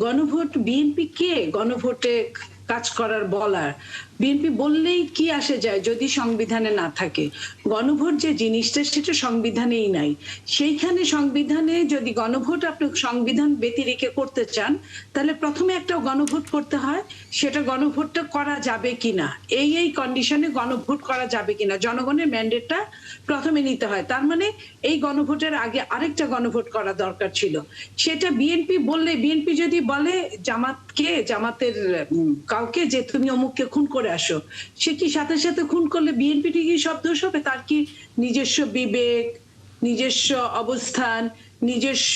গণভোট বিএনপি কে গণভোটে কাজ করার বলার? বিএনপি বললেই কি আসে যায় যদি সংবিধানে না থাকে? গণভোট যে জিনিসটা সেটা সংবিধানেই নাই। সেইখানে সংবিধানে যদি গণভোট আপনি সংবিধান ব্যতি রেখে করতে চান, তাহলে ১ম এ একটা গণভোট করতে হয়। সেটা গণভোটটা করা যাবে কিনা। এই কন্ডিশনে গণভোট করা যাবে কিনা। জনগণের ম্যান্ডেটটা ১ম এ নিতে হয়। তার মানে এই গণভোটের আগে আরেকটা গণভোট করা দরকার ছিল। সেটা বিএনপি বললে, বিএনপি যদি বলে জামাতের কাউকে যে তুমি অমুককে খুন করে আসো, সে কি সাথে সাথে খুন করলে বিএনপি কি সব দোষ হবে? তার কি নিজস্ব বিবেক, নিজস্ব অবস্থান, নিজস্ব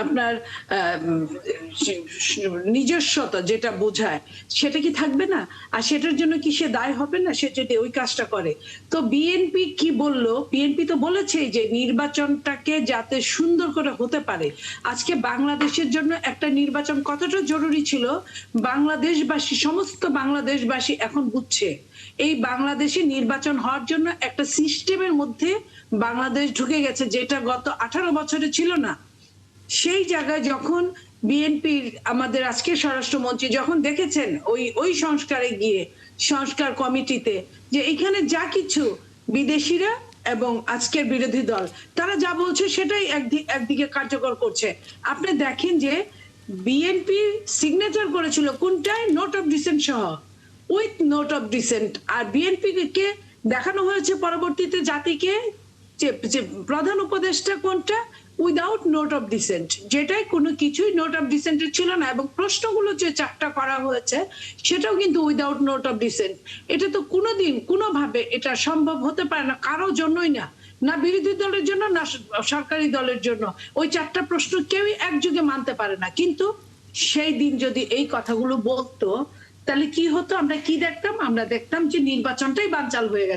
আপনার নিজস্বতা যেটা বোঝায় সেটা কি থাকবে না? আর সেটার জন্য কি সে দায় হবে না সে যদি ওই কাজটা করে? তো বিএনপি কি বলল? বিএনপি তো বলেছে যে নির্বাচনটাকে যাতে সুন্দর করে হতে পারে। আজকে বাংলাদেশের জন্য একটা নির্বাচন কতটা জরুরি ছিল বাংলাদেশবাসী, সমস্ত বাংলাদেশবাসী এখন বুঝছে। এই বাংলাদেশে নির্বাচন হওয়ার জন্য একটা সিস্টেমের মধ্যে বাংলাদেশ ঢুকে গেছে যেটা গত 18 বছরে ছিল না। সেই জায়গায় যখন বিএনপির আমাদের আজকে স্বরাষ্ট্রমন্ত্রী যখন দেখেছেন ওই সংস্কারে গিয়ে সংস্কার কমিটিতে যে এখানে যা কিছু বিদেশিরা এবং আজকের বিরোধী দল তারা যা বলছে সেটাই একদিকে কার্যকর করছে। আপনি দেখেন যে বিএনপি সিগনেচার করেছিল কোনটায় নোট অফ ডিসেন্ট সহ, উইথ নোট অফ ডিসেন্ট। আর বিএনপি কে দেখানো হয়েছে পরবর্তীতে জাতিকে যে প্রধান উপদেষ্টা কোনটা উইদাউট নোট অফ ডিসেন্ট, যেটাই কোনো কিছুই নোট অফ ডিসেন্ট ছিল না। এবং প্রশ্নগুলো যে 4টা করা হয়েছে সেটাও কিন্তু উইদাউট নোট অফ ডিসেন্ট। এটা তো কোনোদিন কোনোভাবে এটা সম্ভব হতে পারে না, কারো জন্যই না, না বিরোধী দলের জন্য না সরকারি দলের জন্য। ওই 4টা প্রশ্ন কেউই একযোগে মানতে পারে না। কিন্তু সেই দিন যদি এই কথাগুলো বলতো তাহলে কি হতো? আমরা কি দেখতাম? আমরা দেখতাম যে নির্বাচনটাই বানচাল হয়ে গেছে।